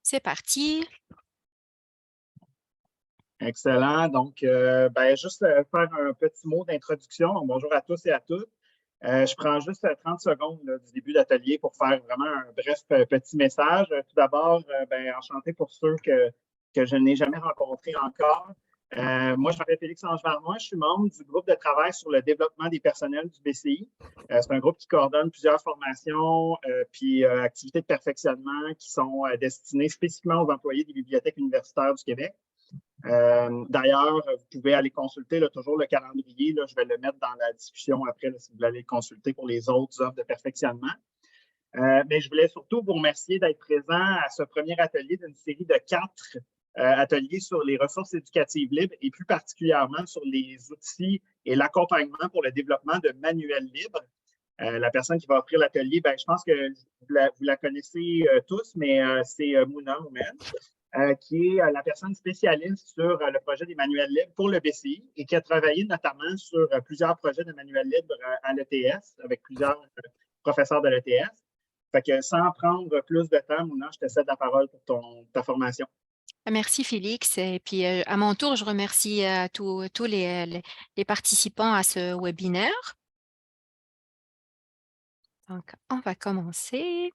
C'est parti. Excellent. Donc, juste faire un petit mot d'introduction. Donc, bonjour à tous et à toutes. Je prends juste 30 secondes là, du début d'atelier pour faire vraiment un bref petit message. Tout d'abord, enchanté pour ceux que je n'ai jamais rencontrés encore. Moi, je m'appelle Félix-Ange Varnois. Je suis membre du groupe de travail sur le développement des personnels du BCI. C'est un groupe qui coordonne plusieurs formations puis activités de perfectionnement qui sont destinées spécifiquement aux employés des bibliothèques universitaires du Québec. D'ailleurs, vous pouvez aller consulter là, toujours le calendrier. Là, je vais le mettre dans la discussion après là, si vous voulez aller le consulter pour les autres offres de perfectionnement. Mais je voulais surtout vous remercier d'être présent à ce premier atelier d'une série de 4 ateliers sur les ressources éducatives libres et plus particulièrement sur les outils et l'accompagnement pour le développement de manuels libres. La personne qui va offrir l'atelier, je pense que vous la connaissez tous, mais c'est Mouna Moumen. Qui est la personne spécialiste sur le projet des manuels libres pour le BCI et qui a travaillé notamment sur plusieurs projets de manuels libres à l'ETS avec plusieurs professeurs de l'ETS. Fait que sans prendre plus de temps, Mouna, je te cède la parole pour ta formation. Merci Félix. Et puis à mon tour, je remercie tous les participants à ce webinaire. Donc, on va commencer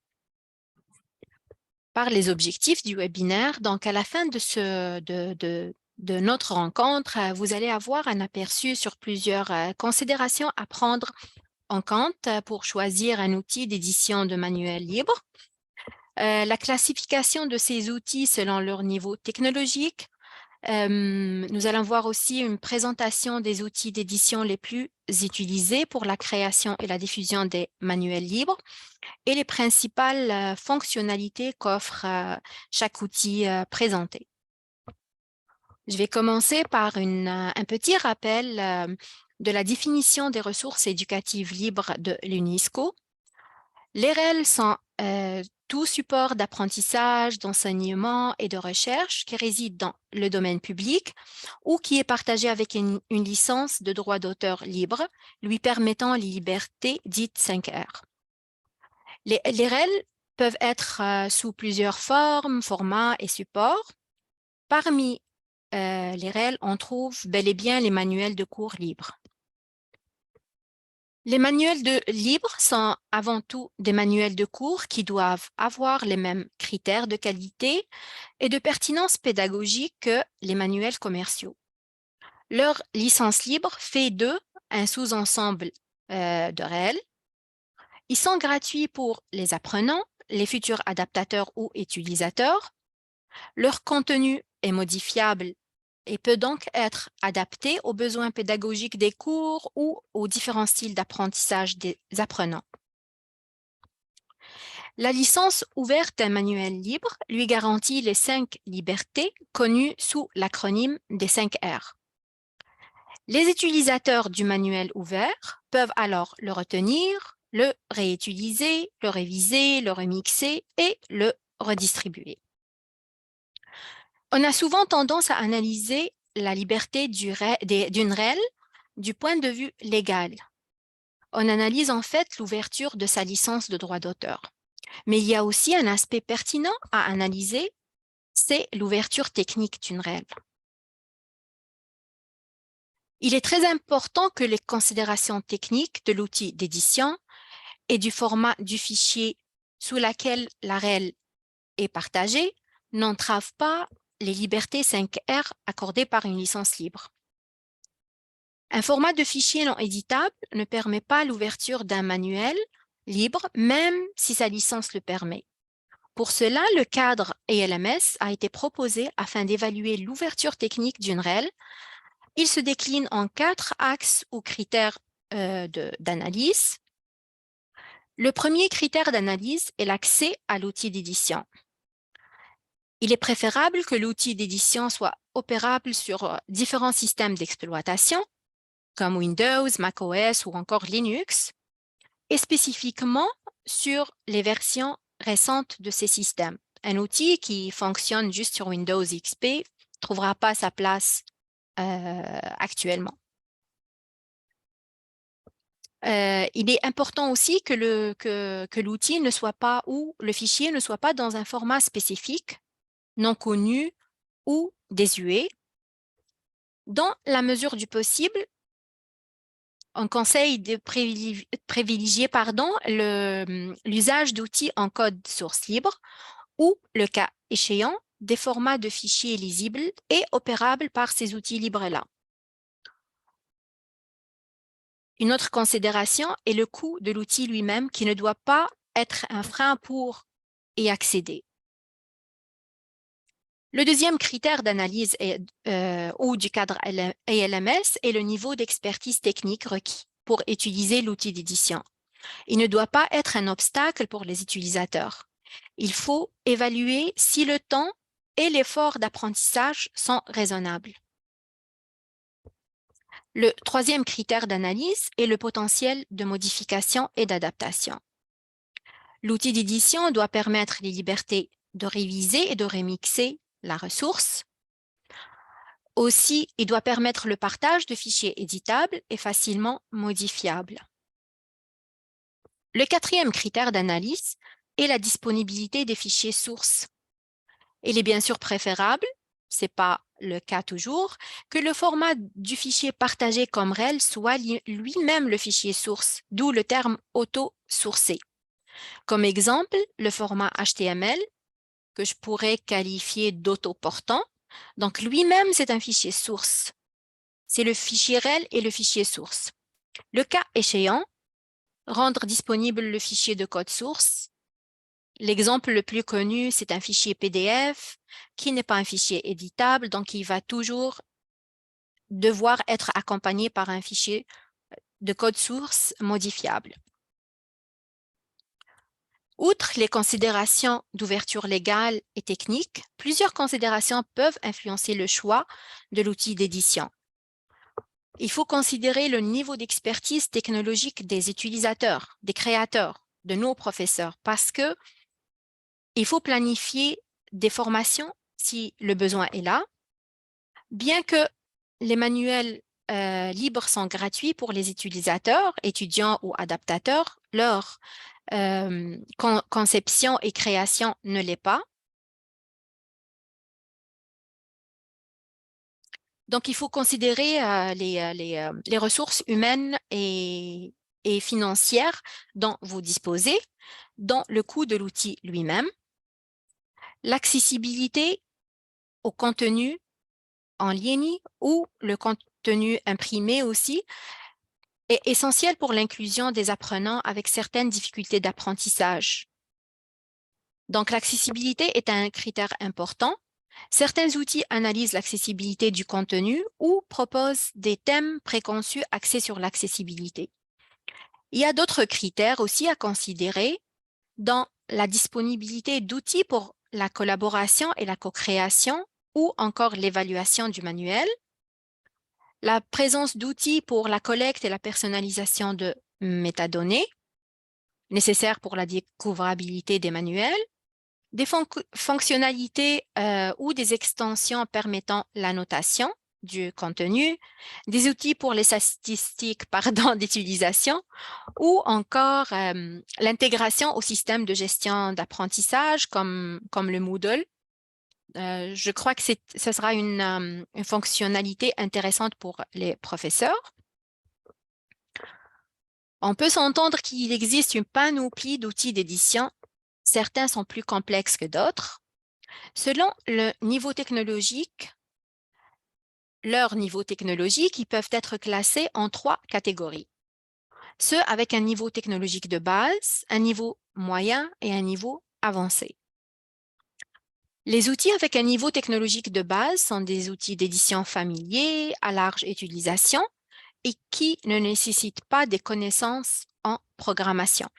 par les objectifs du webinaire. Donc, à la fin de notre rencontre, vous allez avoir un aperçu sur plusieurs considérations à prendre en compte pour choisir un outil d'édition de manuel libre. La classification de ces outils selon leur niveau technologique. Nous allons voir aussi une présentation des outils d'édition les plus utilisés pour la création et la diffusion des manuels libres et les principales fonctionnalités qu'offre chaque outil présenté. Je vais commencer par un petit rappel de la définition des ressources éducatives libres de l'UNESCO. Les REL sont tout support d'apprentissage, d'enseignement et de recherche qui réside dans le domaine public ou qui est partagé avec une licence de droit d'auteur libre, lui permettant les libertés dites 5R. Les REL peuvent être sous plusieurs formes, formats et supports. Parmi les REL, on trouve bel et bien les manuels de cours libres. Les manuels libres sont avant tout des manuels de cours qui doivent avoir les mêmes critères de qualité et de pertinence pédagogique que les manuels commerciaux. Leur licence libre fait d'eux un sous-ensemble de REL. Ils sont gratuits pour les apprenants, les futurs adaptateurs ou utilisateurs. Leur contenu est modifiable et peut donc être adapté aux besoins pédagogiques des cours ou aux différents styles d'apprentissage des apprenants. La licence ouverte d'un manuel libre lui garantit les 5 libertés connues sous l'acronyme des 5 R. Les utilisateurs du manuel ouvert peuvent alors le retenir, le réutiliser, le réviser, le remixer et le redistribuer. On a souvent tendance à analyser la liberté d'une REL du point de vue légal. On analyse en fait l'ouverture de sa licence de droit d'auteur. Mais il y a aussi un aspect pertinent à analyser, c'est l'ouverture technique d'une REL. Il est très important que les considérations techniques de l'outil d'édition et du format du fichier sous lequel la REL est partagée n'entravent pas les libertés 5R accordées par une licence libre. Un format de fichier non éditable ne permet pas l'ouverture d'un manuel libre, même si sa licence le permet. Pour cela, le cadre ELMS a été proposé afin d'évaluer l'ouverture technique d'une REL. Il se décline en 4 axes ou critères d'analyse. Le premier critère d'analyse est l'accès à l'outil d'édition. Il est préférable que l'outil d'édition soit opérable sur différents systèmes d'exploitation, comme Windows, macOS ou encore Linux, et spécifiquement sur les versions récentes de ces systèmes. Un outil qui fonctionne juste sur Windows XP ne trouvera pas sa place actuellement. Il est important aussi que l'outil ne soit pas ou le fichier ne soit pas dans un format spécifique non connus ou désuets. Dans la mesure du possible, on conseille de privilégier l'usage d'outils en code source libre ou, le cas échéant, des formats de fichiers lisibles et opérables par ces outils libres-là. Une autre considération est le coût de l'outil lui-même qui ne doit pas être un frein pour y accéder. Le deuxième critère d'analyse ou du cadre ALMS est le niveau d'expertise technique requis pour utiliser l'outil d'édition. Il ne doit pas être un obstacle pour les utilisateurs. Il faut évaluer si le temps et l'effort d'apprentissage sont raisonnables. Le troisième critère d'analyse est le potentiel de modification et d'adaptation. L'outil d'édition doit permettre les libertés de réviser et de remixer la ressource. Aussi, il doit permettre le partage de fichiers éditables et facilement modifiables. Le quatrième critère d'analyse est la disponibilité des fichiers sources. Il est bien sûr préférable, ce n'est pas le cas toujours, que le format du fichier partagé comme REL soit lui-même le fichier source, d'où le terme auto-sourcé. Comme exemple, le format HTML, que je pourrais qualifier d'auto-portant, donc lui-même, c'est un fichier source. C'est le fichier REL et le fichier source. Le cas échéant, rendre disponible le fichier de code source. L'exemple le plus connu, c'est un fichier PDF qui n'est pas un fichier éditable, donc il va toujours devoir être accompagné par un fichier de code source modifiable. Outre les considérations d'ouverture légale et technique, plusieurs considérations peuvent influencer le choix de l'outil d'édition. Il faut considérer le niveau d'expertise technologique des utilisateurs, des créateurs, de nos professeurs, parce que il faut planifier des formations si le besoin est là. Bien que les manuels libres sont gratuits pour les utilisateurs, étudiants ou adaptateurs, leur conception et création ne l'est pas. Donc, il faut considérer les ressources humaines et financières dont vous disposez, dont le coût de l'outil lui-même, l'accessibilité au contenu en ligne ou le contenu imprimé aussi est essentiel pour l'inclusion des apprenants avec certaines difficultés d'apprentissage. Donc, l'accessibilité est un critère important. Certains outils analysent l'accessibilité du contenu ou proposent des thèmes préconçus axés sur l'accessibilité. Il y a d'autres critères aussi à considérer dans la disponibilité d'outils pour la collaboration et la co-création ou encore l'évaluation du manuel, la présence d'outils pour la collecte et la personnalisation de métadonnées nécessaires pour la découvrabilité des manuels, des fonctionnalités ou des extensions permettant l'annotation du contenu, des outils pour les statistiques d'utilisation ou encore l'intégration au système de gestion d'apprentissage comme le Moodle. Je crois que ce sera une fonctionnalité intéressante pour les professeurs. On peut s'entendre qu'il existe une panoplie d'outils d'édition. Certains sont plus complexes que d'autres. Selon leur niveau technologique, ils peuvent être classés en 3 catégories. Ceux avec un niveau technologique de base, un niveau moyen et un niveau avancé. Les outils avec un niveau technologique de base sont des outils d'édition familiers, à large utilisation et qui ne nécessitent pas des connaissances en programmation.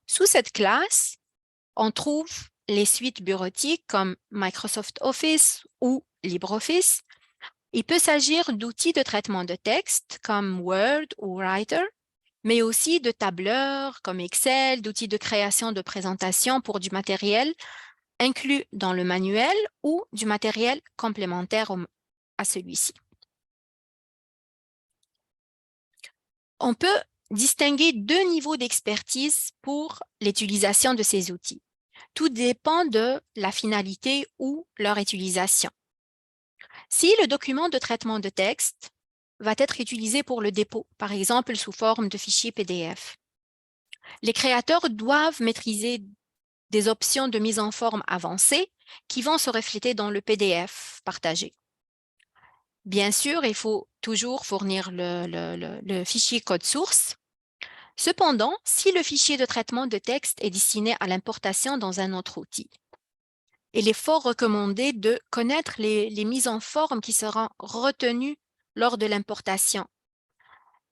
Sous cette classe, on trouve les suites bureautiques comme Microsoft Office ou LibreOffice. Il peut s'agir d'outils de traitement de texte comme Word ou Writer, mais aussi de tableurs comme Excel, d'outils de création de présentations pour du matériel inclus dans le manuel ou du matériel complémentaire à celui-ci. On peut distinguer 2 niveaux d'expertise pour l'utilisation de ces outils. Tout dépend de la finalité ou leur utilisation. Si le document de traitement de texte va être utilisé pour le dépôt, par exemple sous forme de fichier PDF, les créateurs doivent maîtriser des options de mise en forme avancées qui vont se refléter dans le PDF partagé. Bien sûr, il faut toujours fournir le fichier code source. Cependant, si le fichier de traitement de texte est destiné à l'importation dans un autre outil, il est fort recommandé de connaître les mises en forme qui seront retenues lors de l'importation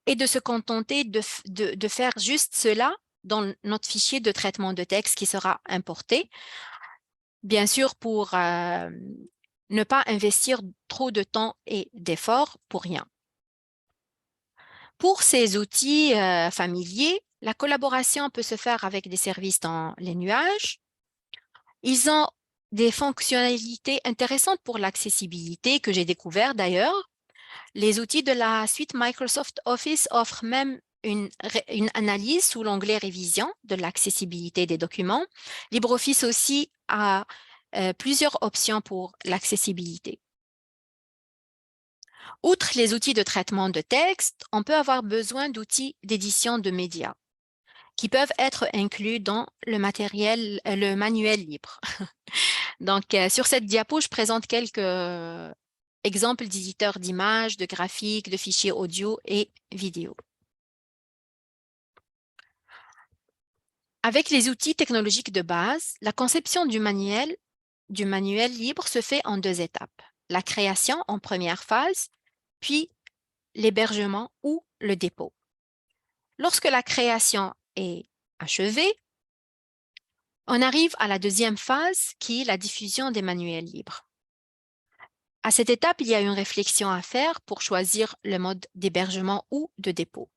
et de se contenter de faire juste cela dans notre fichier de traitement de texte qui sera importé, bien sûr pour ne pas investir trop de temps et d'efforts pour rien. Pour ces outils familiers, la collaboration peut se faire avec des services dans les nuages. Ils ont des fonctionnalités intéressantes pour l'accessibilité que j'ai découvert d'ailleurs. Les outils de la suite Microsoft Office offrent même une analyse sous l'onglet révision de l'accessibilité des documents. LibreOffice aussi a plusieurs options pour l'accessibilité. Outre les outils de traitement de texte, on peut avoir besoin d'outils d'édition de médias qui peuvent être inclus dans le manuel libre. Donc, sur cette diapo, je présente quelques exemples d'éditeurs d'images, de graphiques, de fichiers audio et vidéo. Avec les outils technologiques de base, la conception du manuel libre se fait en 2 étapes. La création en première phase, puis l'hébergement ou le dépôt. Lorsque la création est achevée, on arrive à la deuxième phase qui est la diffusion des manuels libres. À cette étape, il y a une réflexion à faire pour choisir le mode d'hébergement ou de dépôt.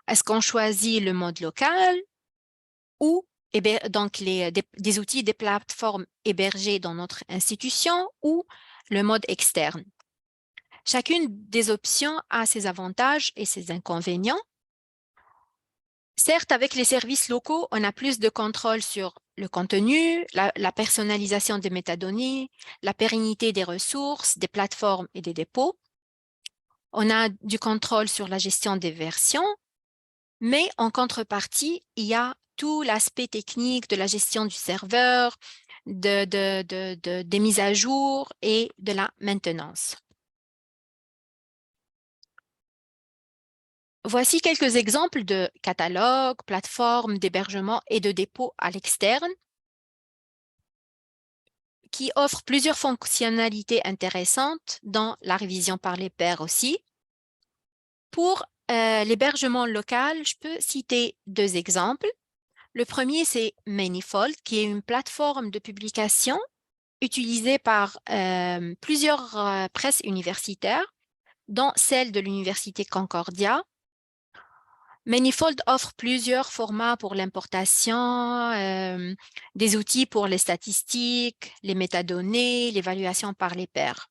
Est-ce qu'on choisit le mode local ou donc des outils, des plateformes hébergées dans notre institution ou le mode externe? Chacune des options a ses avantages et ses inconvénients. Certes, avec les services locaux, on a plus de contrôle sur le contenu, la personnalisation des métadonnées, la pérennité des ressources, des plateformes et des dépôts. On a du contrôle sur la gestion des versions, mais en contrepartie, il y a tout l'aspect technique de la gestion du serveur, des mises à jour et de la maintenance. Voici quelques exemples de catalogues, plateformes d'hébergement et de dépôt à l'externe qui offrent plusieurs fonctionnalités intéressantes dans la révision par les pairs aussi. Pour l'hébergement local, je peux citer 2 exemples. Le premier, c'est Manifold, qui est une plateforme de publication utilisée par plusieurs presses universitaires, dont celle de l'Université Concordia. Manifold offre plusieurs formats pour l'importation, des outils pour les statistiques, les métadonnées, l'évaluation par les pairs.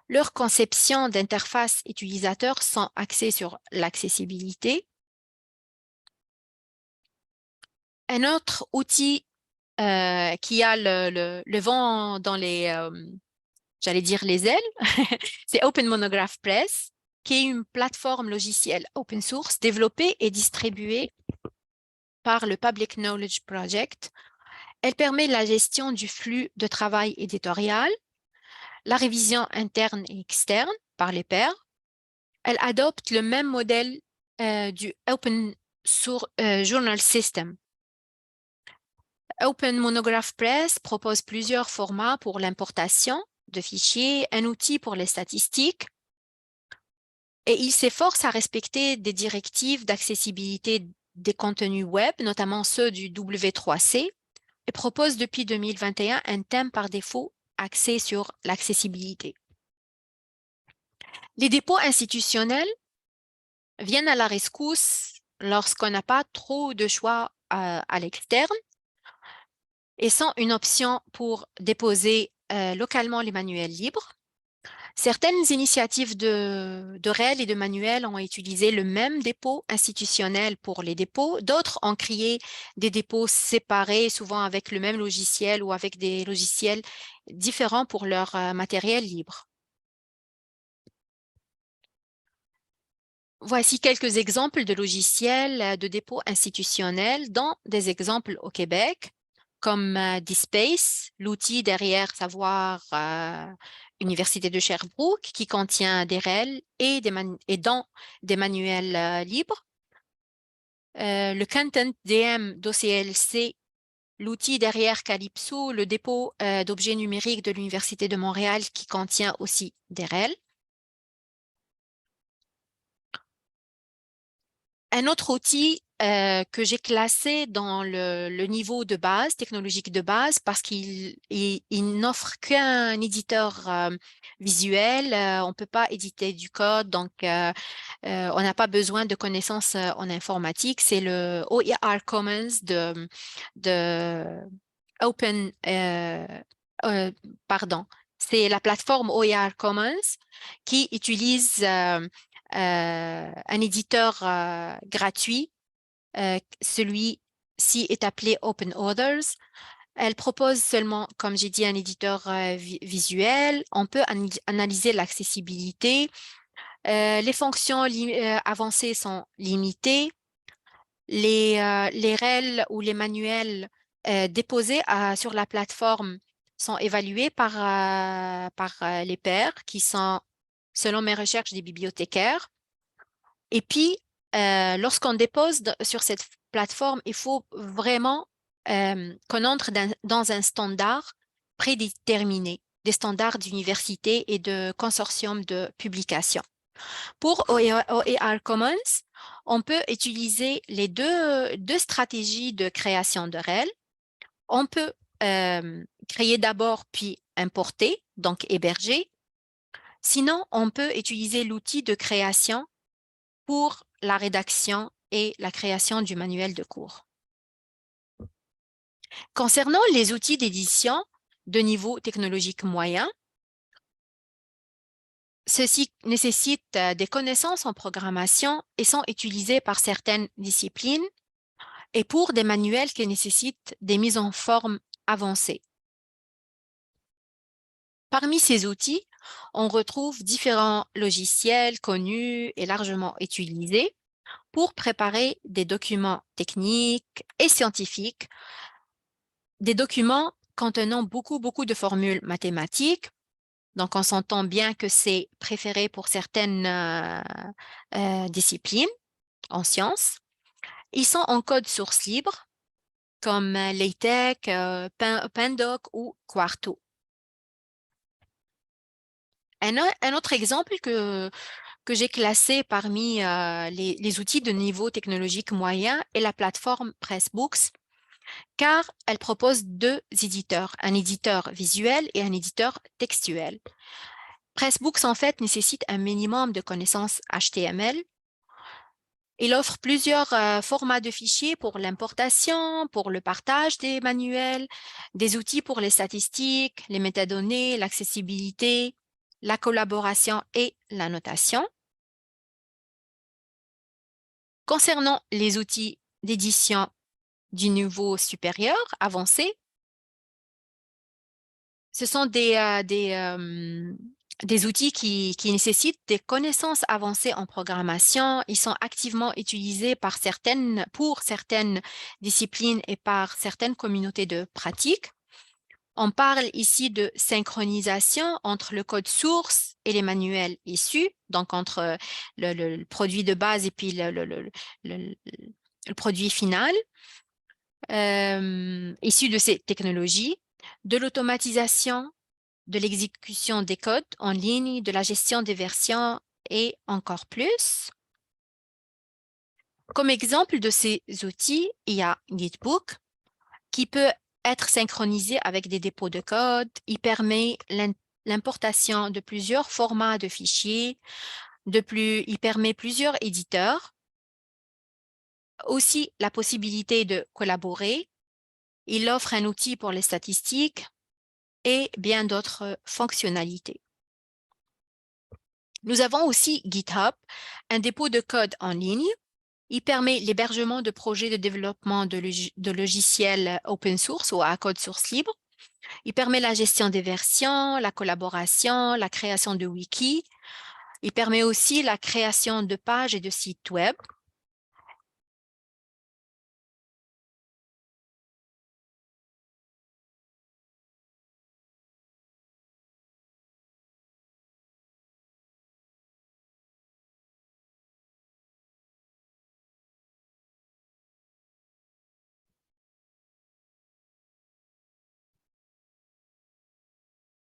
Leur conception d'interface utilisateur sont axées sur l'accessibilité. Un autre outil qui a le vent dans les, j'allais dire les ailes, c'est Open Monograph Press, qui est une plateforme logicielle open source développée et distribuée par le Public Knowledge Project. Elle permet la gestion du flux de travail éditorial, la révision interne et externe par les pairs. Elle adopte le même modèle du Open Journal System. Open Monograph Press propose plusieurs formats pour l'importation de fichiers, un outil pour les statistiques, et il s'efforce à respecter des directives d'accessibilité des contenus web, notamment ceux du W3C, et propose depuis 2021 un thème par défaut axé sur l'accessibilité. Les dépôts institutionnels viennent à la rescousse lorsqu'on n'a pas trop de choix à l'externe et sont une option pour déposer localement les manuels libres. Certaines initiatives de RHEL et de manuel ont utilisé le même dépôt institutionnel pour les dépôts. D'autres ont créé des dépôts séparés, souvent avec le même logiciel ou avec des logiciels différents pour leur matériel libre. Voici quelques exemples de logiciels de dépôt institutionnel, dont des exemples au Québec, comme DSpace, l'outil derrière Savoir Université de Sherbrooke, qui contient des REL et dont des manuels libres. Le Content DM d'OCLC, l'outil derrière Calypso, le dépôt d'objets numériques de l'Université de Montréal, qui contient aussi des REL. Un autre outil que j'ai classé dans le niveau de base, technologique de base, parce qu'il n'offre qu'un éditeur visuel. On ne peut pas éditer du code, donc on n'a pas besoin de connaissances en informatique. C'est le OER Commons de Open, pardon, c'est la plateforme OER Commons qui utilise un éditeur gratuit. Celui-ci est appelé Open Authors. Elle propose seulement, comme j'ai dit, un éditeur visuel. On peut analyser l'accessibilité. Les fonctions avancées sont limitées. Les REL ou les manuels déposés sur la plateforme sont évalués par les pairs qui sont, selon mes recherches, des bibliothécaires. Et puis, lorsqu'on dépose sur cette plateforme, il faut vraiment qu'on entre dans un standard prédéterminé, des standards d'université et de consortium de publication. Pour OER Commons, on peut utiliser les deux stratégies de création de REL. On peut créer d'abord puis importer, donc héberger. Sinon, on peut utiliser l'outil de création pour la rédaction et la création du manuel de cours. Concernant les outils d'édition de niveau technologique moyen, ceux-ci nécessitent des connaissances en programmation et sont utilisés par certaines disciplines et pour des manuels qui nécessitent des mises en forme avancées. Parmi ces outils, on retrouve différents logiciels connus et largement utilisés pour préparer des documents techniques et scientifiques, des documents contenant beaucoup de formules mathématiques. Donc, on s'entend bien que c'est préféré pour certaines disciplines en sciences. Ils sont en code source libre, comme LaTeX, Pandoc ou Quarto. Un autre exemple que j'ai classé parmi les outils de niveau technologique moyen est la plateforme Pressbooks, car elle propose deux éditeurs, un éditeur visuel et un éditeur textuel. Pressbooks, en fait, nécessite un minimum de connaissances HTML. Il offre plusieurs formats de fichiers pour l'importation, pour le partage des manuels, des outils pour les statistiques, les métadonnées, l'accessibilité, la collaboration et la notation. Concernant les outils d'édition du niveau supérieur avancé, ce sont des outils qui nécessitent des connaissances avancées en programmation. Ils sont activement utilisés pour certaines disciplines et par certaines communautés de pratique. On parle ici de synchronisation entre le code source et les manuels issus, donc entre le produit de base et puis le produit final issu de ces technologies, de l'automatisation, de l'exécution des codes en ligne, de la gestion des versions et encore plus. Comme exemple de ces outils, il y a Gitbook qui peut être synchronisé avec des dépôts de code. Il permet l'importation de plusieurs formats de fichiers. Il permet plusieurs éditeurs. Aussi, la possibilité de collaborer. Il offre un outil pour les statistiques et bien d'autres fonctionnalités. Nous avons aussi GitHub, un dépôt de code en ligne. Il permet l'hébergement de projets de développement de logiciels open source ou à code source libre. Il permet la gestion des versions, la collaboration, la création de wikis. Il permet aussi la création de pages et de sites web.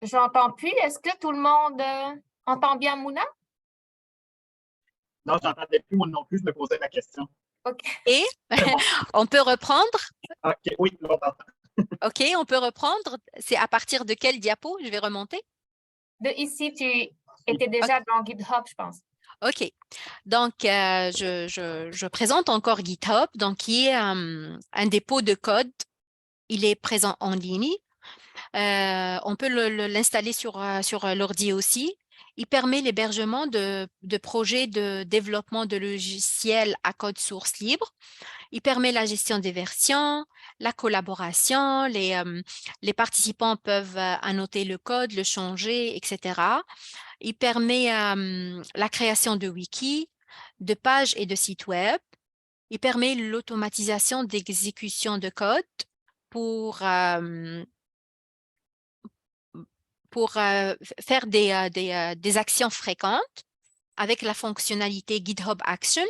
J'entends plus. Est-ce que tout le monde entend bien Mouna? Non, je n'entendais plus, moi non plus, je me posais la question. OK. Et Bon. on peut reprendre. OK, oui, là, on t'entend. OK, on peut reprendre. C'est à partir de quel diapo? Je vais remonter. De ici, tu étais déjà dans GitHub, je pense. OK. Donc, je présente encore GitHub, donc qui est un dépôt de code. Il est présent en ligne. On peut l'installer sur l'ordi aussi. Il permet l'hébergement de projets de développement de logiciels à code source libre. Il permet la gestion des versions, la collaboration, les participants peuvent annoter le code, le changer, etc. Il permet la création de wikis, de pages et de sites web. Il permet l'automatisation d'exécution de code pour faire des actions fréquentes avec la fonctionnalité GitHub Action.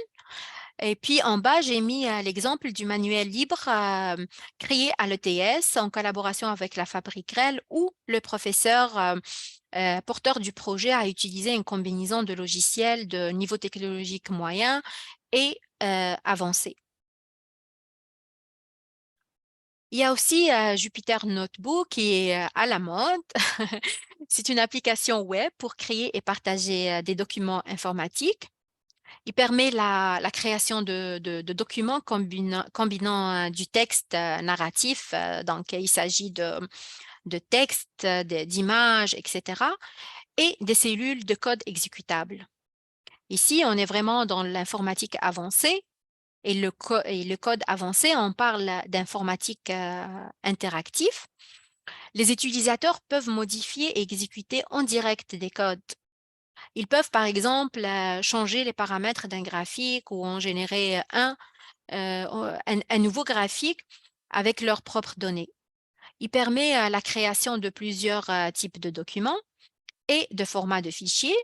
Et puis en bas, j'ai mis l'exemple du manuel libre créé à l'ETS en collaboration avec la Fabrique REL où le professeur porteur du projet a utilisé une combinaison de logiciels de niveau technologique moyen et avancé. Il y a aussi Jupyter Notebook qui est à la mode. C'est une application web pour créer et partager des documents informatiques. Il permet la création de documents combinant du texte narratif. Donc, il s'agit de textes, d'images, etc. et des cellules de code exécutable. Ici, on est vraiment dans l'informatique avancée. Et le code avancé, on parle d'informatique interactive. Les utilisateurs peuvent modifier et exécuter en direct des codes. Ils peuvent, par exemple, changer les paramètres d'un graphique ou en générer un nouveau graphique avec leurs propres données. Il permet la création de plusieurs types de documents et de formats de fichiers,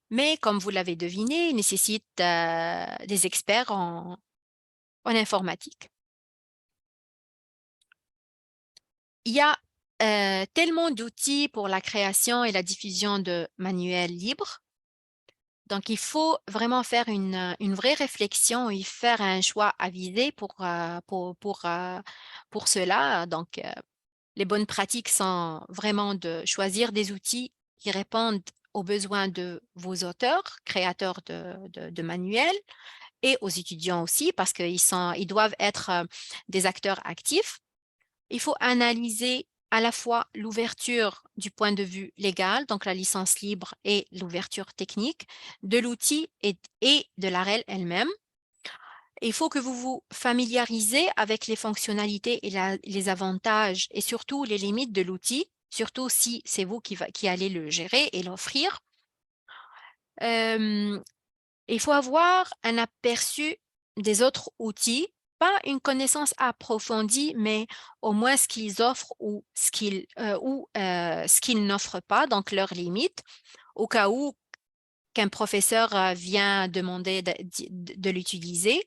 mais comme vous l'avez deviné, il nécessite des experts en informatique. Il y a tellement d'outils pour la création et la diffusion de manuels libres. Donc, il faut vraiment faire une vraie réflexion et faire un choix avisé pour cela. Donc, les bonnes pratiques sont vraiment de choisir des outils qui répondent aux besoins de vos auteurs, créateurs de manuels, et aux étudiants aussi, parce qu'ils doivent être des acteurs actifs. Il faut analyser à la fois l'ouverture du point de vue légal, donc la licence libre et l'ouverture technique de l'outil et de la REL elle-même. Il faut que vous vous familiarisez avec les fonctionnalités et les avantages et surtout les limites de l'outil, surtout si c'est vous qui allez le gérer et l'offrir. Il faut avoir un aperçu des autres outils, pas une connaissance approfondie, mais au moins ce qu'ils offrent ou ce qu'ils n'offrent pas, donc leurs limites, au cas où qu'un professeur vient demander de l'utiliser.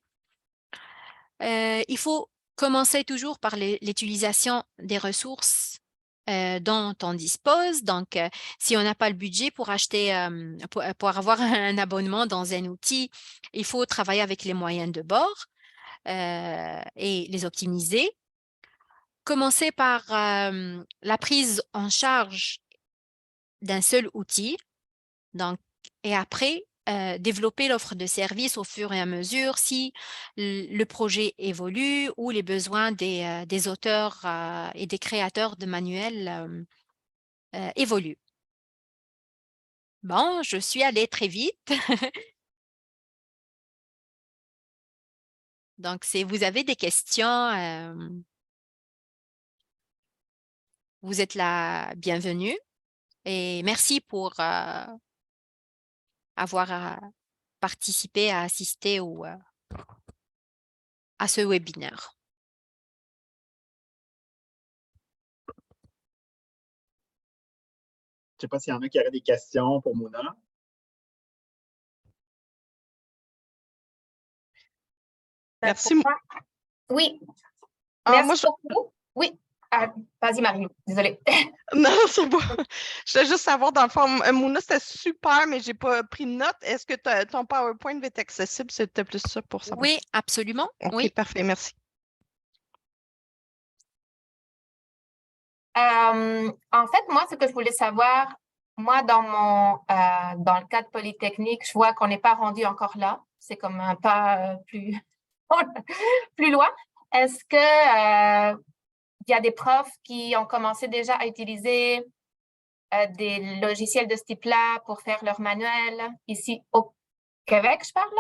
Il faut commencer toujours par l'utilisation des ressources dont on dispose. Donc, si on n'a pas le budget pour acheter, pour avoir un abonnement dans un outil, il faut travailler avec les moyens de bord et les optimiser. Commencer par la prise en charge d'un seul outil. Donc, et après, développer l'offre de service au fur et à mesure si le projet évolue ou les besoins des auteurs et des créateurs de manuels évoluent. Bon, je suis allée très vite. Donc, si vous avez des questions, vous êtes la bienvenue et merci pour avoir participé à assister à ce webinaire. Je ne sais pas s'il y en a qui auraient des questions pour Mona. Merci. Oui. Ah, Merci beaucoup. Oui. Vas-y, Marie. Désolée. Non, c'est bon. Je voulais juste savoir, dans le fond, Mouna, c'était super, mais je n'ai pas pris de notes. Est-ce que ton PowerPoint va être accessible? C'était plus ça pour savoir. Oui, absolument. OK, oui. Parfait, merci. En fait, moi, ce que je voulais savoir, moi, dans le cadre Polytechnique, je vois qu'on n'est pas rendu encore là. C'est comme un pas plus, plus loin. Est-ce que il y a des profs qui ont commencé déjà à utiliser des logiciels de ce type-là pour faire leur manuel ici au Québec, je parle?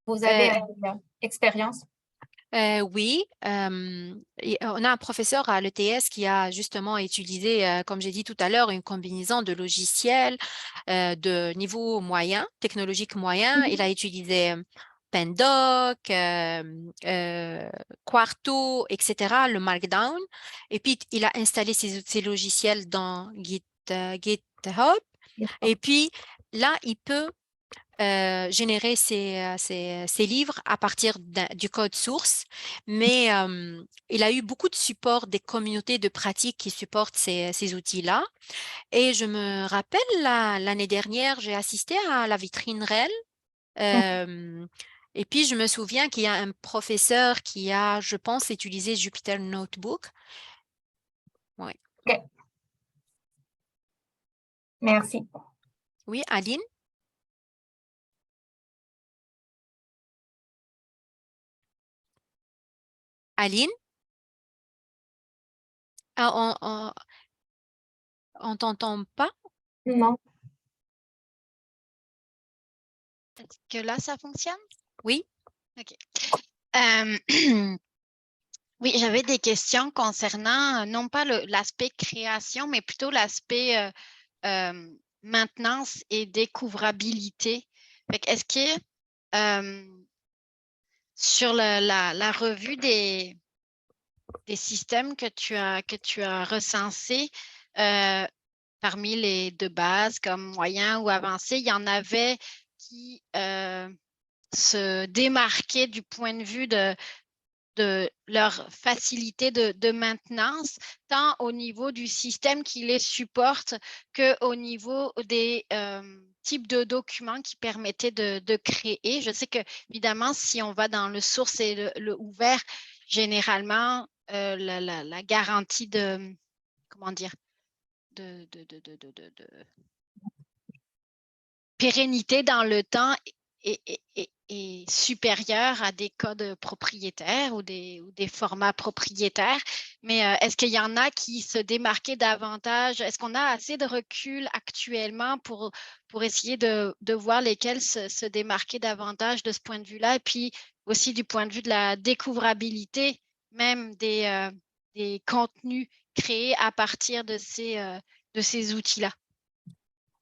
Vous avez expérience? Oui, on a un professeur à l'ETS qui a justement utilisé, comme j'ai dit tout à l'heure, une combinaison de logiciels de niveau moyen, technologique moyen. Il a utilisé Pandoc, Quarto, etc., le Markdown. Et puis, il a installé ces logiciels dans GitHub. Et puis, là, il peut générer ces livres à partir du code source, mais il a eu beaucoup de support des communautés de pratique qui supportent ces outils-là. Et je me rappelle, l'année dernière, j'ai assisté à la vitrine REL. Et puis, je me souviens qu'il y a un professeur qui a, je pense, utilisé Jupyter Notebook. Oui. OK. Merci. Oui, Aline? Aline? Ah, on t'entend pas? Non. Est-ce que là, ça fonctionne? Oui. OK. Oui, j'avais des questions concernant non pas l'aspect création, mais plutôt l'aspect maintenance et découvrabilité. Est-ce que sur la revue des systèmes que tu as recensés, parmi les de base comme moyen ou avancé, il y en avait qui se démarquaient du point de vue de leur facilité de maintenance, tant au niveau du système qui les supporte qu'au niveau des types de documents qui permettaient de créer. Je sais que, évidemment, si on va dans le source et le ouvert, généralement, la garantie de, comment dire, de pérennité dans le temps est supérieure à des codes propriétaires ou des formats propriétaires. Mais est-ce qu'il y en a qui se démarquaient davantage? Est-ce qu'on a assez de recul actuellement pour essayer de voir lesquels se démarquer davantage de ce point de vue-là? Et puis aussi du point de vue de la découvrabilité, même des contenus créés à partir de ces outils-là.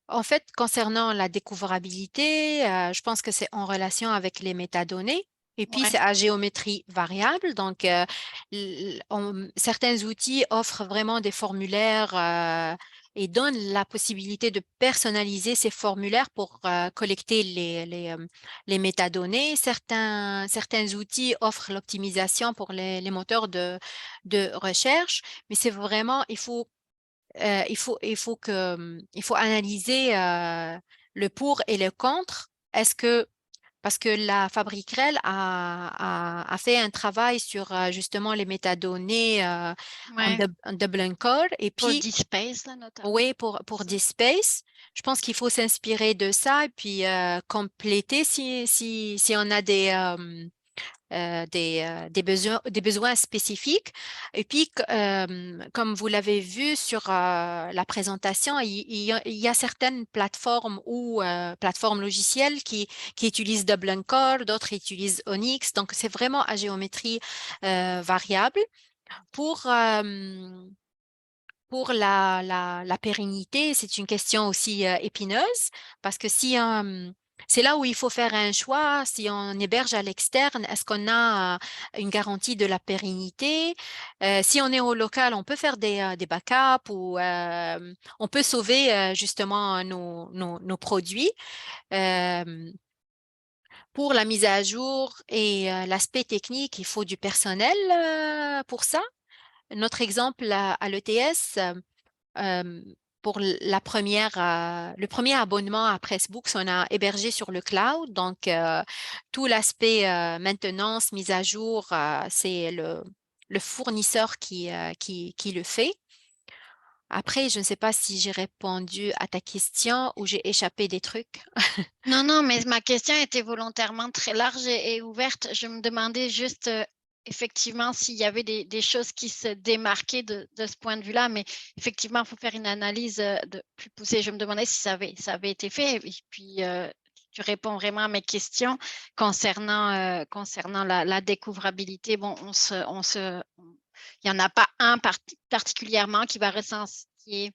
En fait, concernant la découvrabilité, je pense que c'est en relation avec les métadonnées. Et puis, Ouais. c'est à géométrie variable. Donc, certains outils offrent vraiment des formulaires et donnent la possibilité de personnaliser ces formulaires pour collecter les métadonnées. Certains outils offrent l'optimisation pour les moteurs de recherche. Mais c'est vraiment, il faut analyser le pour et le contre. Parce que la Fabrique REL a fait un travail sur justement les métadonnées en double encode. Et Pour puis, DSpace, là, notamment. oui, pour DSpace, je pense qu'il faut s'inspirer de ça et puis compléter si on a des besoins spécifiques. Et puis, comme vous l'avez vu sur la présentation, il y a certaines plateformes ou plateformes logicielles qui utilisent Dublin Core, d'autres utilisent Onyx. Donc, c'est vraiment à géométrie variable. Pour la pérennité, c'est une question aussi épineuse parce que si c'est là où il faut faire un choix. Si on héberge à l'externe, est-ce qu'on a une garantie de la pérennité? Si on est au local, on peut faire des backups ou on peut sauver justement nos produits. Pour la mise à jour et l'aspect technique, il faut du personnel pour ça. Notre exemple à l'ETS, pour le premier abonnement à Pressbooks, on a hébergé sur le cloud. Donc, tout l'aspect maintenance, mise à jour, c'est le fournisseur qui le fait. Après, je ne sais pas si j'ai répondu à ta question ou j'ai échappé des trucs. Non, non, mais ma question était volontairement très large et ouverte. Je me demandais juste effectivement s'il y avait des choses qui se démarquaient de ce point de vue-là, mais effectivement, il faut faire une analyse plus poussée. Je me demandais si ça avait été fait. Et puis, tu réponds vraiment à mes questions concernant la découvrabilité. Bon, il n'y en a pas un particulièrement qui va recenser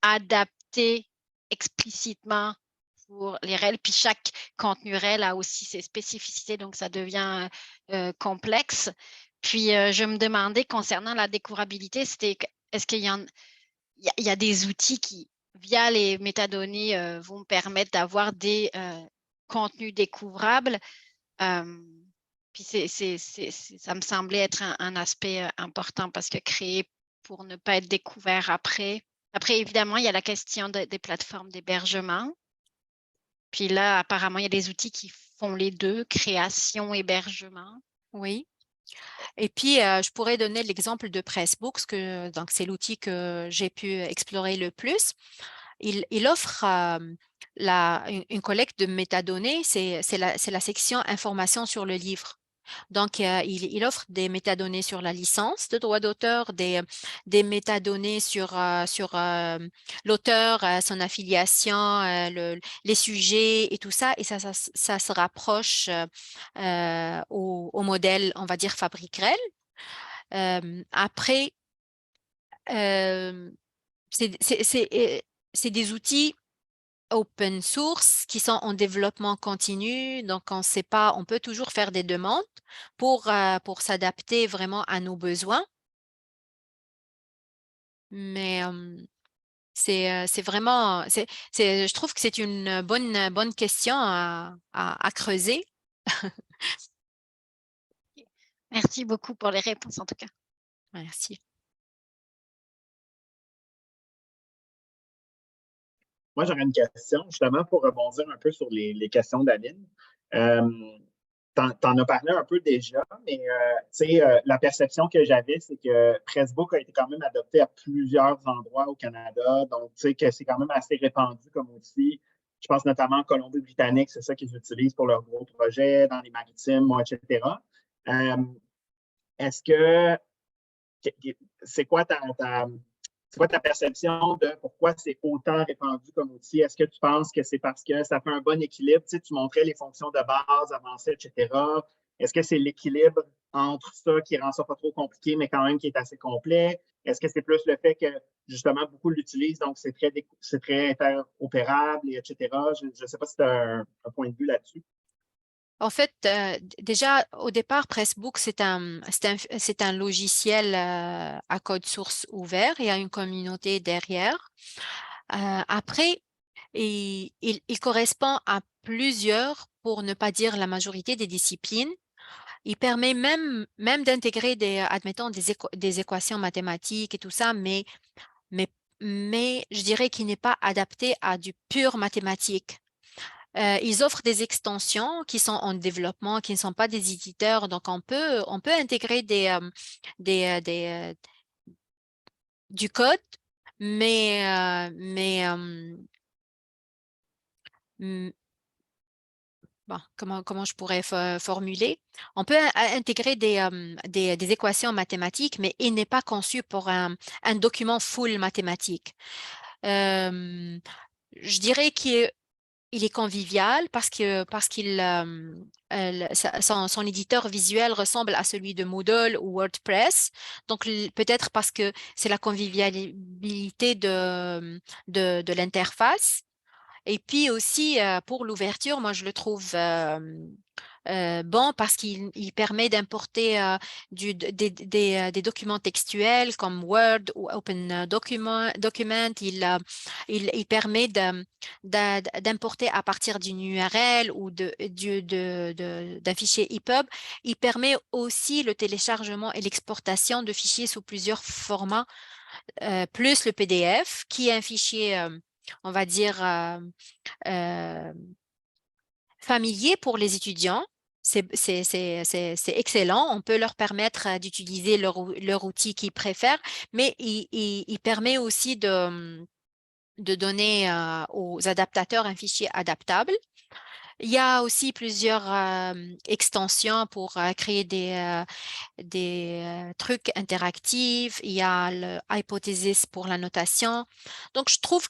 adapté explicitement pour les REL, puis chaque contenu REL a aussi ses spécificités, donc ça devient complexe. Puis, je me demandais concernant la découvrabilité, est-ce qu'il y a des outils qui, via les métadonnées, vont me permettre d'avoir des contenus découvrables? Puis, ça me semblait être un aspect important parce que créer pour ne pas être découvert après. Après, évidemment, il y a la question des plateformes d'hébergement. Puis là, apparemment, il y a des outils qui font les deux, création, hébergement. Oui. Et puis, je pourrais donner l'exemple de Pressbooks, donc c'est l'outil que j'ai pu explorer le plus. Il offre une collecte de métadonnées, c'est la section information sur le livre. Donc, il offre des métadonnées sur la licence de droit d'auteur, des métadonnées sur l'auteur, son affiliation, les sujets et tout ça. Et ça se rapproche au modèle, on va dire, Fabric-REL. Après, c'est des outils open source qui sont en développement continu. Donc, on sait pas, on peut toujours faire des demandes pour s'adapter vraiment à nos besoins. Mais c'est vraiment, je trouve que c'est une bonne question à creuser. Merci beaucoup pour les réponses, en tout cas. Merci. Moi, j'aurais une question, justement, pour rebondir un peu sur les questions d'Aline. T'en as parlé un peu déjà, mais la perception que j'avais, c'est que Pressbook a été quand même adopté à plusieurs endroits au Canada, donc tu sais que c'est quand même assez répandu comme outil. Je pense notamment en Colombie-Britannique, c'est ça qu'ils utilisent pour leurs gros projets, dans les maritimes, etc. Est-ce que c'est quoi ta perception de pourquoi c'est autant répandu comme outil? Est-ce que tu penses que c'est parce que ça fait un bon équilibre? Tu sais, tu montrais les fonctions de base, avancées, etc. Est-ce que c'est l'équilibre entre ça qui rend ça pas trop compliqué, mais quand même qui est assez complet? Est-ce que c'est plus le fait que, justement, beaucoup l'utilisent, donc c'est très interopérable, etc.? Je ne sais pas si tu as un point de vue là-dessus. En fait, déjà, au départ, Pressbook, c'est un logiciel à code source ouvert. Il y a une communauté derrière. Après, il correspond à plusieurs, pour ne pas dire la majorité des disciplines. Il permet même d'intégrer admettons, des équations mathématiques et tout ça, mais, je dirais qu'il n'est pas adapté à du pur mathématique. Ils offrent des extensions qui sont en développement, qui ne sont pas des éditeurs. Donc, on peut intégrer du code, mais, bon, comment je pourrais formuler? On peut intégrer des équations mathématiques, mais il n'est pas conçu pour un document full mathématique. Je dirais qu'il est convivial parce que son éditeur visuel ressemble à celui de Moodle ou WordPress. Donc, peut-être parce que c'est la convivialité de l'interface. Et puis aussi, pour l'ouverture, moi, je le trouve bon parce qu'il permet d'importer des documents textuels comme Word ou Open Document. Il permet d'importer à partir d'une URL ou d'un fichier EPUB. Il permet aussi le téléchargement et l'exportation de fichiers sous plusieurs formats, plus le PDF, qui est un fichier, on va dire, euh, familier pour les étudiants. C'est excellent. On peut leur permettre d'utiliser leur outil qu'ils préfèrent, mais il permet aussi de donner aux adaptateurs un fichier adaptable. Il y a aussi plusieurs extensions pour créer des trucs interactifs. Il y a le Hypothesis pour la notation. Donc, je trouve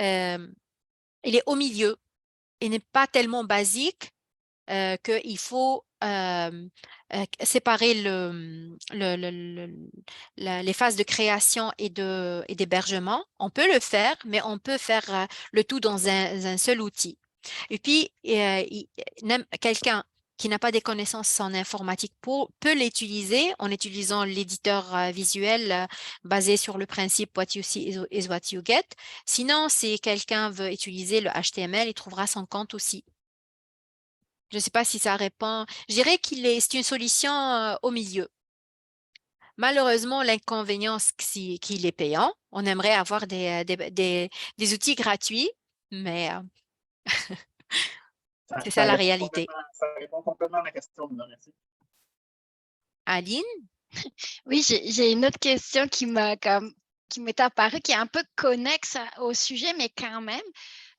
euh, il est au milieu. Il n'est pas tellement basique qu'il faut séparer les phases de création et d'hébergement. On peut le faire, mais on peut faire le tout dans un seul outil. Et puis, quelqu'un qui n'a pas des connaissances en informatique peut l'utiliser en utilisant l'éditeur visuel basé sur le principe What you see is what you get. Sinon, si quelqu'un veut utiliser le HTML, il trouvera son compte aussi. Je ne sais pas si ça répond. Je dirais c'est une solution au milieu. Malheureusement, l'inconvénient, c'est qu'il est payant. On aimerait avoir des outils gratuits, mais c'est ça la réalité. Ça répond complètement à la question. Merci. Aline? Oui, j'ai une autre question qui m'est apparue, qui est un peu connexe au sujet, mais quand même,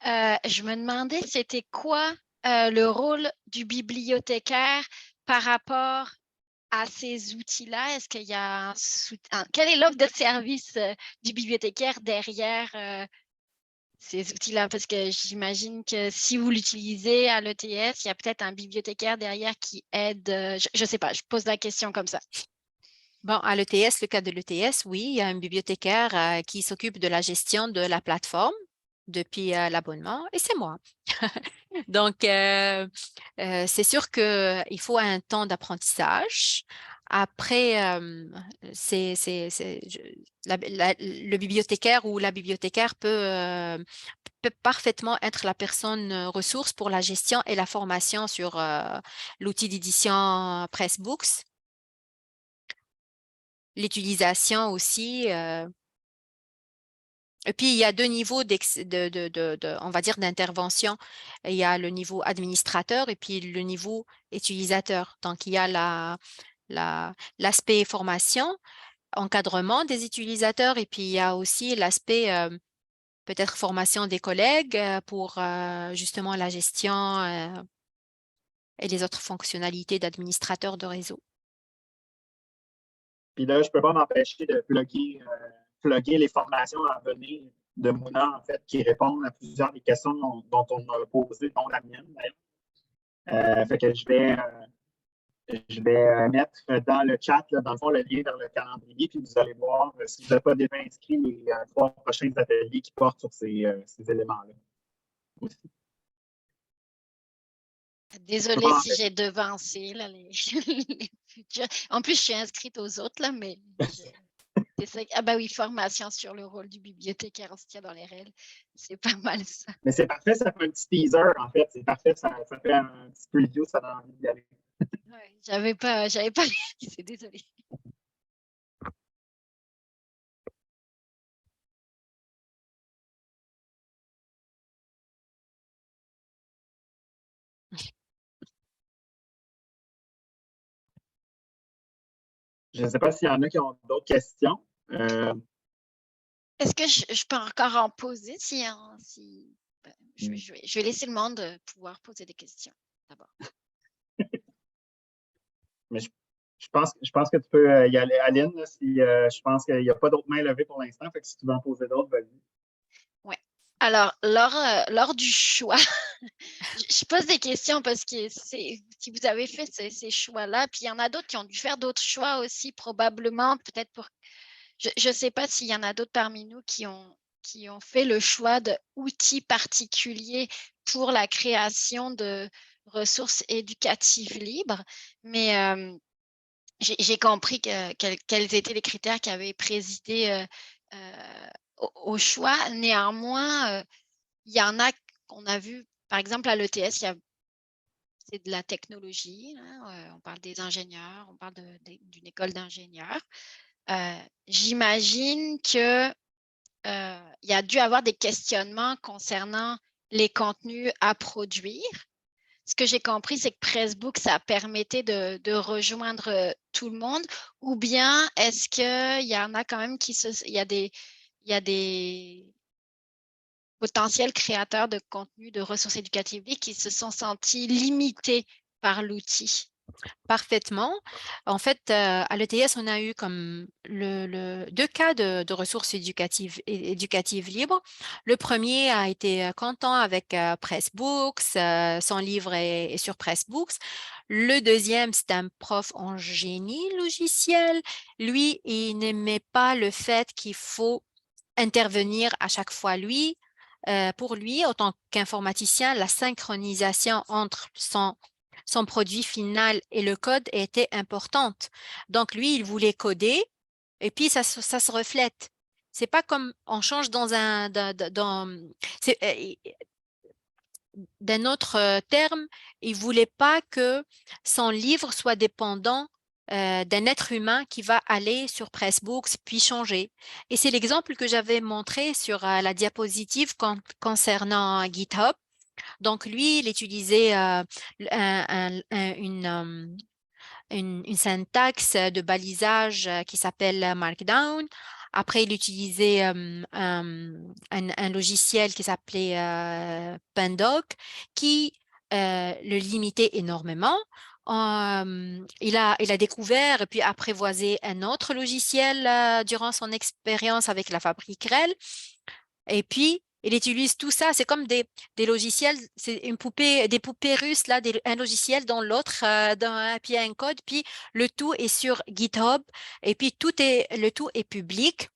je me demandais c'était quoi le rôle du bibliothécaire par rapport à ces outils-là. Est-ce qu'il y a quelle est l'offre de service du bibliothécaire derrière ces outils-là? Parce que j'imagine que si vous l'utilisez à l'ETS, il y a peut-être un bibliothécaire derrière qui aide. Je ne sais pas, je pose la question comme ça. Bon, à l'ETS, le cas de l'ETS, oui, il y a un bibliothécaire qui s'occupe de la gestion de la plateforme depuis l'abonnement, et c'est moi. Donc, c'est sûr qu'il faut un temps d'apprentissage. Après, le bibliothécaire ou la bibliothécaire peut parfaitement être la personne ressource pour la gestion et la formation sur l'outil d'édition Pressbooks. L'utilisation aussi. Et puis, il y a deux niveaux on va dire, d'intervention. Il y a le niveau administrateur et puis le niveau utilisateur. Donc, il y a l'aspect formation, encadrement des utilisateurs et puis il y a aussi l'aspect peut-être formation des collègues pour justement la gestion et les autres fonctionnalités d'administrateur de réseau. Puis là, je ne peux pas m'empêcher de plugger les formations à venir de Mouna, en fait, qui répondent à plusieurs des questions dont on a posées, dont la mienne, d'ailleurs. Fait que je vais mettre dans le chat, là, dans le fond, le lien vers le calendrier, puis vous allez voir, si vous n'avez pas déjà inscrit, les 3 prochains ateliers qui portent sur ces éléments-là aussi. Désolée si j'ai devancé là, les futurs. En plus, je suis inscrite aux autres, là, mais ah bah oui, formation sur le rôle du bibliothécaire en ce qu'il y a dans les règles. C'est pas mal ça. Mais c'est parfait, ça fait un petit teaser, en fait. C'est parfait, ça fait un petit preview, ça donne envie d'y aller. Ouais, j'avais pas c'est désolée. Je ne sais pas s'il y en a qui ont d'autres questions. Est-ce que je peux encore en poser si je vais laisser le monde pouvoir poser des questions d'abord. Mais je pense que tu peux y aller, Aline, là, si, je pense qu'il n'y a pas d'autres mains levées pour l'instant. Fait que si tu veux en poser d'autres, vas-y. Oui. Alors, lors du choix, je pose des questions parce que si vous avez fait ces choix-là, puis il y en a d'autres qui ont dû faire d'autres choix aussi, probablement, peut-être pour. Je ne sais pas s'il y en a d'autres parmi nous qui ont fait le choix d'outils particuliers pour la création de ressources éducatives libres, mais j'ai compris quels étaient les critères qui avaient présidé au choix. Néanmoins, il y en a qu'on a vu, par exemple, à l'ETS, c'est de la technologie. Hein, on parle des ingénieurs, on parle d'une école d'ingénieurs. J'imagine que il y a dû avoir des questionnements concernant les contenus à produire. Ce que j'ai compris, c'est que Pressbook, ça permettait de rejoindre tout le monde, ou bien est-ce qu'il y en a quand même il y a des potentiels créateurs de contenu de ressources éducatives qui se sont sentis limités par l'outil? Parfaitement. En fait, à l'ETS, on a eu comme deux cas de ressources éducatives libres. Le premier a été content avec Pressbooks, son livre est sur Pressbooks. Le deuxième, c'est un prof en génie logiciel. Lui, il n'aimait pas le fait qu'il faut intervenir à chaque fois. Pour lui, en tant qu'informaticien, la synchronisation entre son produit final et le code était importante. Donc, lui, il voulait coder et puis ça se reflète. C'est pas comme on change d'un autre terme, il voulait pas que son livre soit dépendant d'un être humain qui va aller sur Pressbooks puis changer. Et c'est l'exemple que j'avais montré sur la diapositive concernant GitHub. Donc, lui, il utilisait une syntaxe de balisage qui s'appelle Markdown. Après, il utilisait un logiciel qui s'appelait Pandoc qui le limitait énormément. Il a découvert et puis apprivoisé un autre logiciel durant son expérience avec la fabrique REL. Et puis, il utilise tout ça. C'est comme des logiciels, c'est des poupées russes, là, un logiciel dans l'autre, puis un code. Puis le tout est sur GitHub. Et puis le tout est public.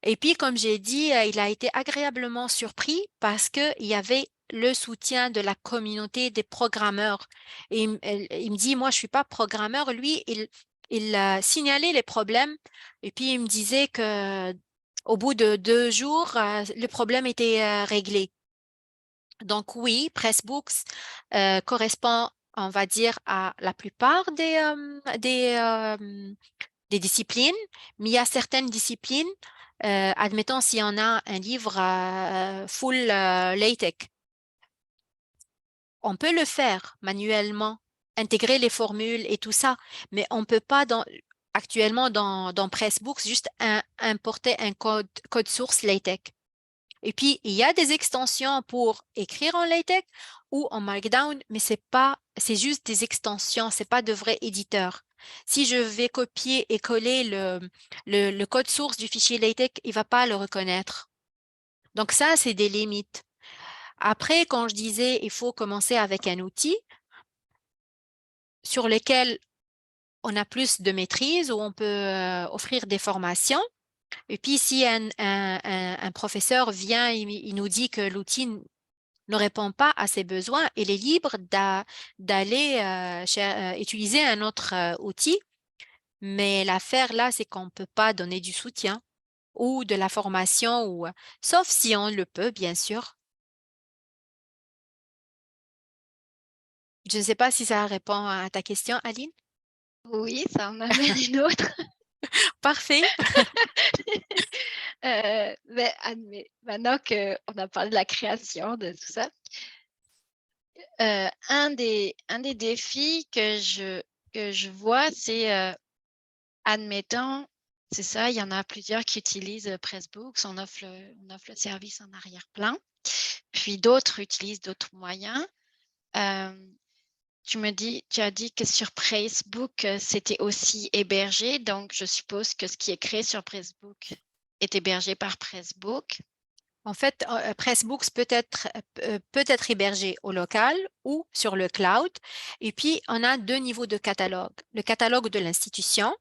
Et puis, comme j'ai dit, il a été agréablement surpris parce qu'il y avait le soutien de la communauté des programmeurs. Et il me dit, moi, je ne suis pas programmeur. Lui, il signalait les problèmes et puis il me disait que au bout de 2 jours, le problème était réglé. Donc oui, Pressbooks correspond, on va dire, à la plupart des disciplines, mais il y a certaines disciplines, admettons s'il y en a un livre full LaTeX, on peut le faire manuellement, intégrer les formules et tout ça, mais on ne peut pas actuellement dans Pressbooks juste importer un code source LaTeX. Et puis, il y a des extensions pour écrire en LaTeX ou en Markdown, mais c'est juste des extensions, c'est pas de vrais éditeurs. Si je vais copier et coller le code source du fichier LaTeX, il va pas le reconnaître. Donc ça, c'est des limites. Après, quand je disais il faut commencer avec un outil sur lequel on a plus de maîtrise, où on peut offrir des formations, et puis si un professeur vient, il nous dit que l'outil ne répond pas à ses besoins, il est libre d'aller utiliser un autre outil, mais l'affaire là, c'est qu'on ne peut pas donner du soutien ou de la formation, sauf si on le peut, bien sûr. Je ne sais pas si ça répond à ta question, Aline. Oui, ça en amène une autre. Parfait. Mais maintenant qu'on a parlé de la création, de tout ça, un des défis que je vois, c'est, admettons, c'est ça, il y en a plusieurs qui utilisent Pressbooks, on offre le service en arrière-plan. puis d'autres utilisent d'autres moyens. Tu as dit que sur Facebook, c'était aussi hébergé. Donc, je suppose que ce qui est créé sur Facebook est hébergé par Facebook. En fait, Pressbooks peut être hébergé au local ou sur le cloud. Et puis, on a 2 niveaux de catalogue. Le catalogue de l'institution,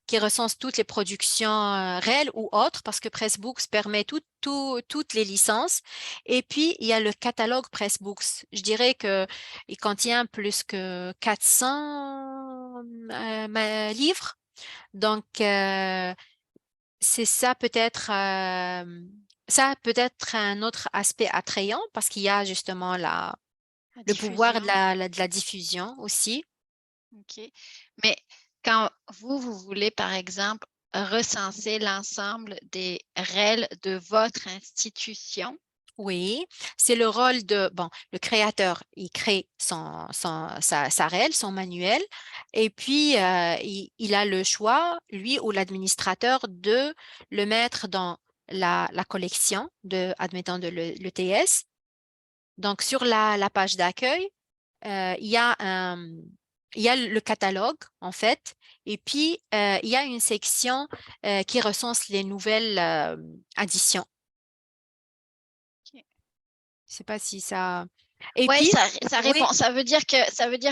qui recense toutes les productions réelles ou autres, parce que Pressbooks permet toutes les licences. Et puis, il y a le catalogue Pressbooks. Je dirais qu'il contient plus que 400 livres. Donc, c'est ça peut-être un autre aspect attrayant parce qu'il y a justement le pouvoir de la diffusion aussi. OK. Mais quand vous voulez, par exemple, recenser l'ensemble des REL de votre institution. Oui, c'est le rôle le créateur, il crée sa REL, son manuel, et puis il a le choix, lui ou l'administrateur, de le mettre dans la collection admettons, de l'ETS. Donc, sur la page d'accueil, il y a le catalogue, en fait, et puis il y a une section qui recense les nouvelles additions. Je ne sais pas si ça... Oui, ça répond. Oui. Ça veut dire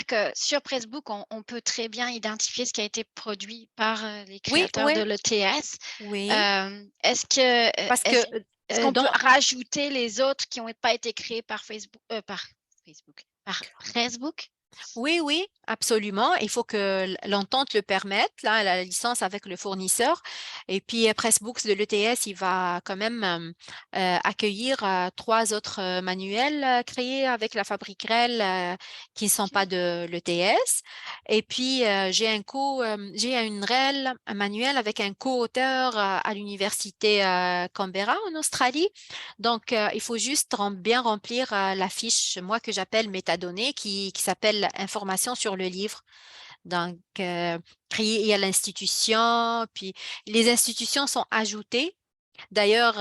que sur Pressbook, on peut très bien identifier ce qui a été produit par les créateurs de l'ETS. Oui. Est-ce qu'on peut rajouter les autres qui n'ont pas été créés par Pressbook? Oui, absolument. Il faut que l'entente le permette, là, la licence avec le fournisseur. Et puis, Pressbooks de l'ETS, il va quand même accueillir 3 autres manuels créés avec la fabrique REL qui ne sont pas de l'ETS. Et puis, j'ai une REL, un manuel avec un co-auteur à l'université Canberra en Australie. Donc, il faut juste bien remplir la fiche, moi, que j'appelle métadonnées, qui s'appelle information sur le livre. Donc, créé à l'institution, puis les institutions sont ajoutées. D'ailleurs,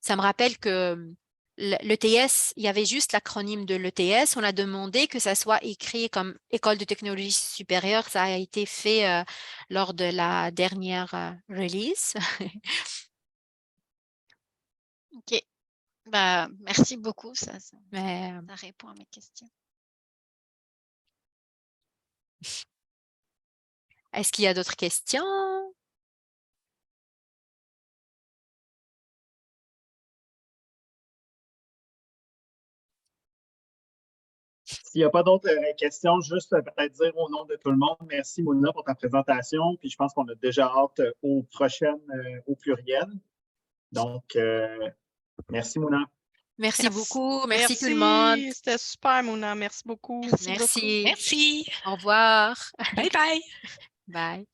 ça me rappelle que l'ETS, il y avait juste l'acronyme de l'ETS. On a demandé que ça soit écrit comme École de technologie supérieure. Ça a été fait lors de la dernière release. OK. Merci beaucoup. Ça répond à mes questions. Est-ce qu'il y a d'autres questions? S'il n'y a pas d'autres questions, juste peut-être dire au nom de tout le monde, merci Mouna pour ta présentation. Puis je pense qu'on a déjà hâte aux prochaines au pluriel. Donc, merci Mouna. Merci beaucoup. Merci tout le monde. C'était super, Mouna. Merci beaucoup. Merci. Merci. Au revoir. Bye bye. Bye.